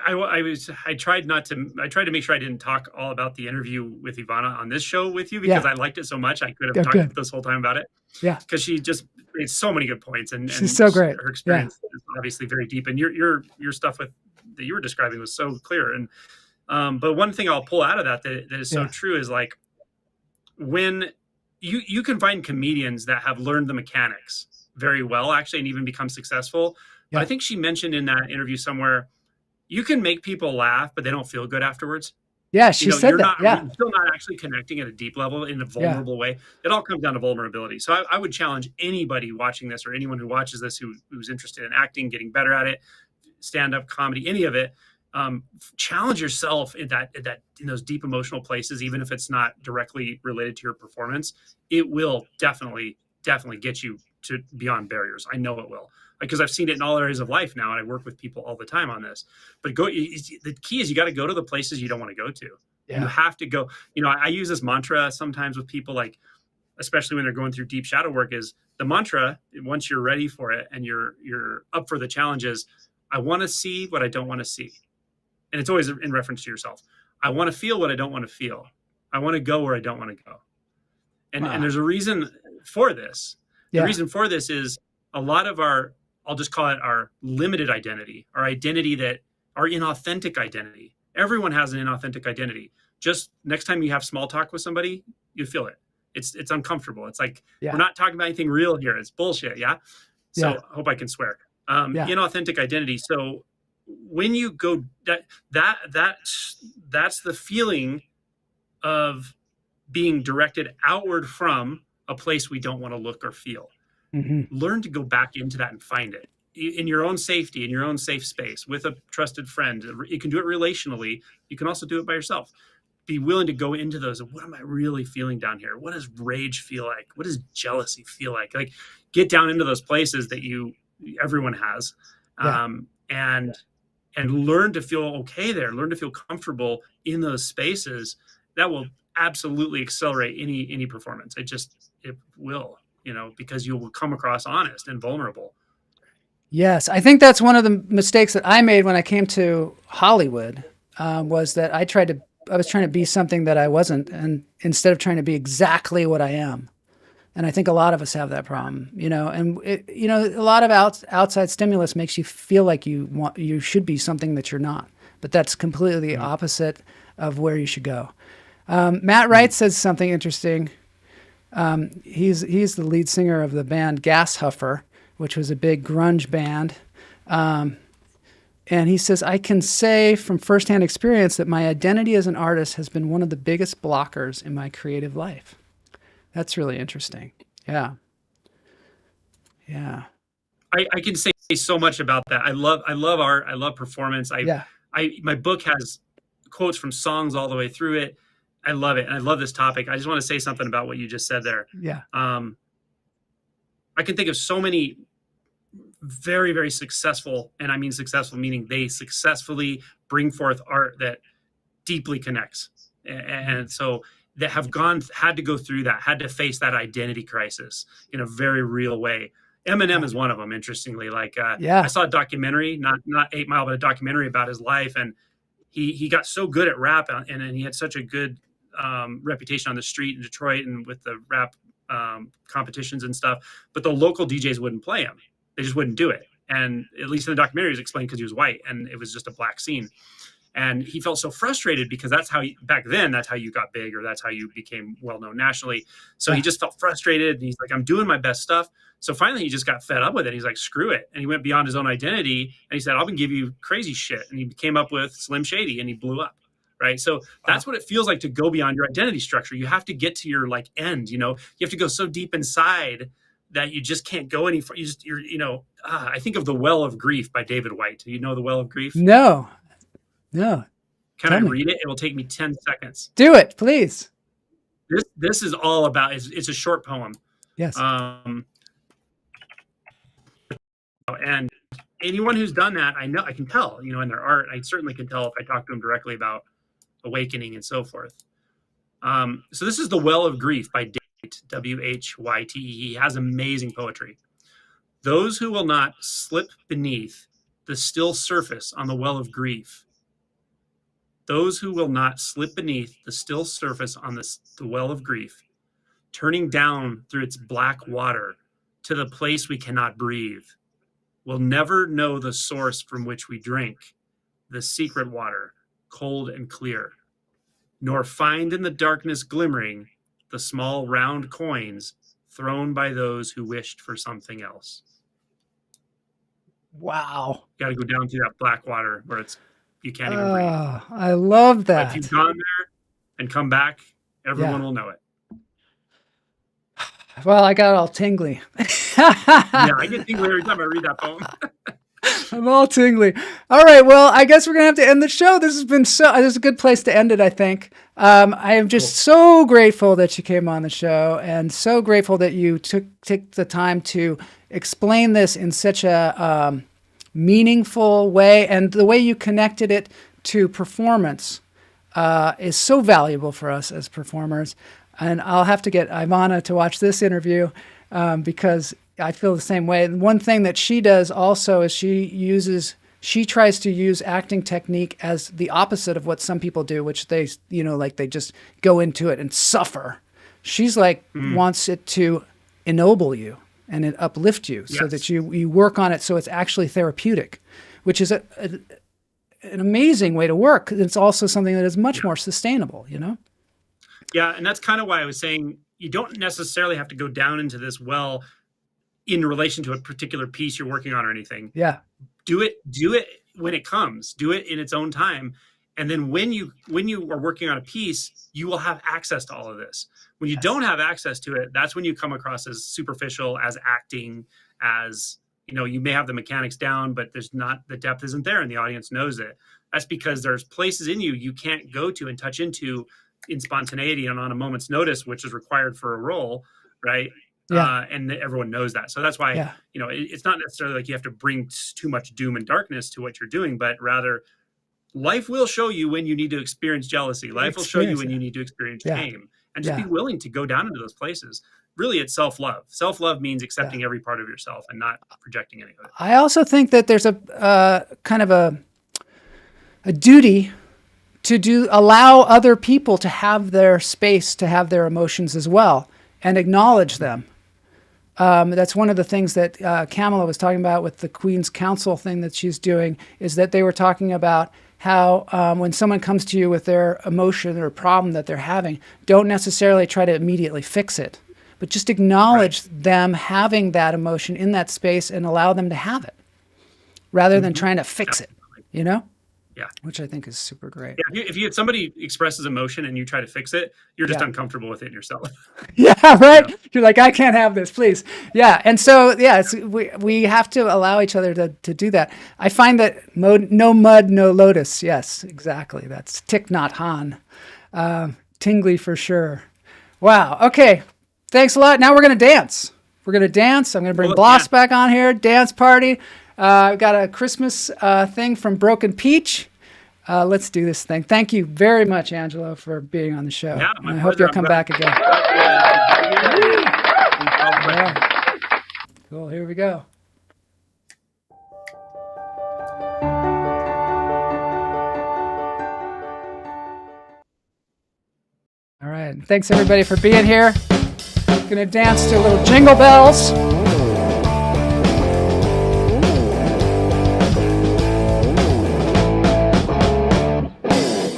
I tried to make sure I didn't talk all about the interview with Ivana on this show with you, because I liked it so much. I could have talked this whole time about it. Yeah. Because she just made so many good points, and she's so great. Her experience is obviously very deep, and your stuff that you were describing was so clear. And but one thing I'll pull out of that is so true is, like, when you can find comedians that have learned the mechanics very well, actually, and even become successful. Yeah. But I think she mentioned in that interview somewhere, you can make people laugh, but they don't feel good afterwards. Yeah, she said that. You're still not actually connecting at a deep level in a vulnerable way. It all comes down to vulnerability. So I would challenge anybody watching this, or anyone who watches this who's interested in acting, getting better at it, stand-up comedy, any of it. Challenge yourself in those deep emotional places, even if it's not directly related to your performance. It will definitely get you to beyond barriers. I know it will, because I've seen it in all areas of life now, and I work with people all the time on this. But the key is you got to go to the places you don't want to go to. Yeah. You have to go. I use this mantra sometimes with people, like, especially when they're going through deep shadow work, is the mantra, once you're ready for it and you're up for the challenges, I want to see what I don't want to see. And it's always in reference to yourself. I want to feel what I don't want to feel. I want to go where I don't want to go. And there's a reason for this. The reason for this is a lot of I'll just call it our limited identity, our inauthentic identity. Everyone has an inauthentic identity. Just next time you have small talk with somebody, you feel it. It's uncomfortable. It's like, we're not talking about anything real here. It's bullshit. Yeah. So I hope I can swear. Inauthentic identity. So when you go, that's the feeling of being directed outward from a place we don't want to look or feel. Mm-hmm. Learn to go back into that and find it in your own safety, in your own safe space, with a trusted friend. You can do it relationally. You can also do it by yourself. Be willing to go into those. What am I really feeling down here? What does rage feel like? What does jealousy feel like? Like, get down into those places that everyone has, and learn to feel okay there. Learn to feel comfortable in those spaces. That will absolutely accelerate any performance. It will, because you will come across honest and vulnerable. Yes, I think that's one of the mistakes that I made when I came to Hollywood, was that I was trying to be something that I wasn't, and instead of trying to be exactly what I am. And I think a lot of us have that problem, and a lot of outside stimulus makes you feel like you should be something that you're not, but that's completely the opposite of where you should go. Matt Wright says something interesting. He's the lead singer of the band Gas Huffer, which was a big grunge band. And he says, I can say from firsthand experience that my identity as an artist has been one of the biggest blockers in my creative life. That's really interesting. Yeah. Yeah. I can say so much about that. I love art. I love performance. My book has quotes from songs all the way through it. I love it. And I love this topic. I just want to say something about what you just said there. Yeah. I can think of so many very, very successful, and I mean successful meaning they successfully bring forth art that deeply connects. And so that have had to go through that, had to face that identity crisis in a very real way. Eminem is one of them, interestingly. Like, Yeah. I saw a documentary, not 8 Mile, but a documentary about his life. And he got so good at rap, and he had such a good reputation on the street in Detroit and with the rap competitions and stuff. But the local DJs wouldn't play him. They just wouldn't do it. And at least in the documentary, it was explained because he was white and it was just a black scene. And he felt so frustrated because that's how back then, that's how you got big, or that's how you became well-known nationally. So he just felt frustrated, and he's like, I'm doing my best stuff. So finally he just got fed up with it. He's like, screw it. And he went beyond his own identity, and he said, I'll give you crazy shit. And he came up with Slim Shady, and he blew up. Right. So that's what it feels like to go beyond your identity structure. You have to get to your like end, you have to go so deep inside that you just can't go any further. I think of The Well of Grief by David White. Do you know The Well of Grief? No. Can I read it? It will take me 10 seconds. Do it, please. This is all about, it's a short poem. Yes. And anyone who's done that, I know, I can tell, in their art, I certainly can tell if I talk to them directly about awakening and so forth. So this is The Well of Grief by Whyte, Whyte. He has amazing poetry. Those who will not slip beneath the still surface on the well of grief. Those who will not slip beneath the still surface on the well of grief, turning down through its black water to the place we cannot breathe, will never know the source from which we drink, the secret water, cold and clear, nor find in the darkness glimmering the small round coins thrown by those who wished for something else. Wow. Got to go down through that black water where you can't even breathe. I love that. But if you've gone there and come back, everyone will know it. Well, I got all tingly. Yeah, I get tingly every time I read that poem. I'm all tingly. All right. Well, I guess we're going to have to end the show. This is a good place to end it, I think. I am just so grateful that you came on the show, and so grateful that you took the time to explain this in such a meaningful way. And the way you connected it to performance is so valuable for us as performers. And I'll have to get Ivana to watch this interview because I feel the same way. And one thing that she does also is she tries to use acting technique as the opposite of what some people do, which they just go into it and suffer. She's like, wants it to ennoble you and it uplift you so that you work on it so it's actually therapeutic, which is an amazing way to work. It's also something that is much more sustainable, Yeah, and that's kind of why I was saying you don't necessarily have to go down into this well in relation to a particular piece you're working on or anything. Yeah. Do it when it comes. Do it in its own time. And then when you are working on a piece, you will have access to all of this. When you don't have access to it, that's when you come across as superficial, as acting, as, you may have the mechanics down, but the depth isn't there and the audience knows it. That's because there's places in you can't go to and touch into in spontaneity and on a moment's notice, which is required for a role, right? Yeah. And everyone knows that. So that's why, it's not necessarily like you have to bring too much doom and darkness to what you're doing, but rather life will show you when you need to experience jealousy. Life will show you when you need to experience shame, and just be willing to go down into those places. Really, it's self-love. Self-love means accepting every part of yourself and not projecting any of it. I also think that there's a kind of a duty to allow other people to have their space, to have their emotions as well, and acknowledge them. That's one of the things that Kamala was talking about with the Queen's Council thing that she's doing, is that they were talking about how when someone comes to you with their emotion or problem that they're having, don't necessarily try to immediately fix it, but just acknowledge them having that emotion in that space and allow them to have it rather than trying to fix it, Yeah. Which I think is super great. Yeah, if somebody expresses emotion and you try to fix it, you're just uncomfortable with it yourself. Yeah, right. You're like, I can't have this, please. Yeah, and so we have to allow each other to do that. I find that no mud, no lotus. Yes, exactly. That's Thich Nhat Hanh. Tingly for sure. Wow. Okay. Thanks a lot. Now we're gonna dance. I'm gonna bring Bloss back on here. Dance party. I've got a Christmas thing from Broken Peach. Let's do this thing. Thank you very much, Angelo, for being on the show. Yeah, I hope you'll come back again. Cool. Here we go. All right. Thanks everybody for being here. Gonna dance to a little Jingle Bells.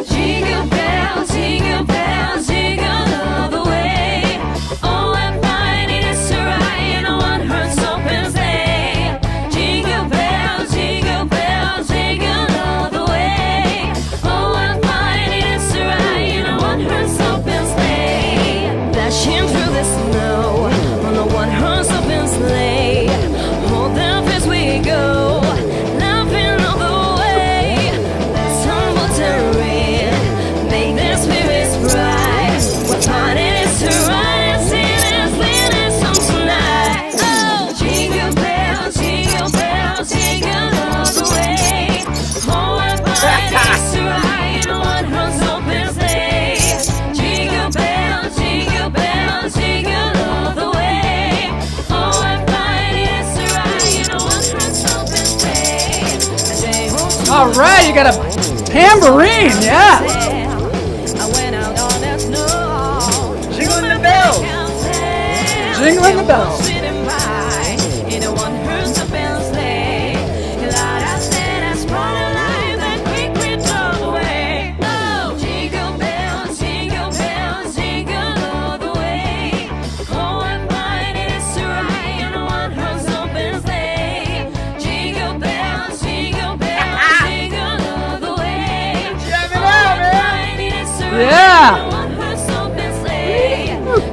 Jingle bells, jingle bells, jingle all the way. Oh, I'm finding it's a ride in a one-horse open sleigh. Jingle bells, jingle bells, jingle all the way. Oh, I'm finding it's a ride in a one-horse open sleigh. Dashing through the snow on a one-horse open sleigh. Hold up as we go, laughing all the way. Let's humble terrain, make the spirits bright. What fun it is to ride and sing this little song tonight. Oh, jingle bells, jingle bells, jingle all the way. Oh, what fun it is to ride in a one-horse open sleigh. Jingle bells, jingle bells, jingle all the way. Oh, what fun it is to ride in a one-horse open sleigh. All right, you got a tambourine, yeah. I went out on that snow. Jingling the bells. Jingling the bells. Sitting by in a one-horse open sleigh. Glad I said I sprung a light that quickly drove away. Oh, jingle bells, jingle all the way. Oh, what fun it is to ride in a one-horse open sleigh. Jingle bells, jingle all the way. Check it out, man. Yeah.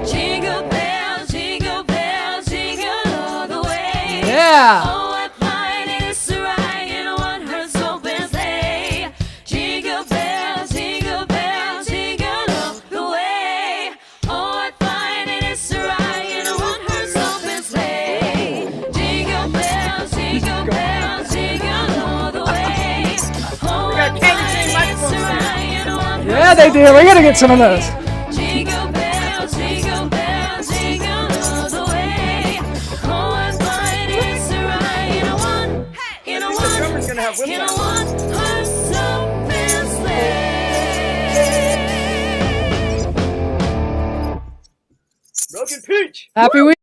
Jingle bells, jingle bells, jingle all the way. Yeah. Oh, what fun it is to ride in a one-horse open sleigh. Jingle bells, jingle all the way. Oh, what fun it is to ride in a one-horse open sleigh. Jingle bells, jingle all the way. Oh, what fun it is to ride in a one-horse Yeah, they do. We're gonna get some of those. Jingle bells, jingle all the way. Oh, what fun it is to ride in a one-horse open sleigh. Broken peach. Happy week.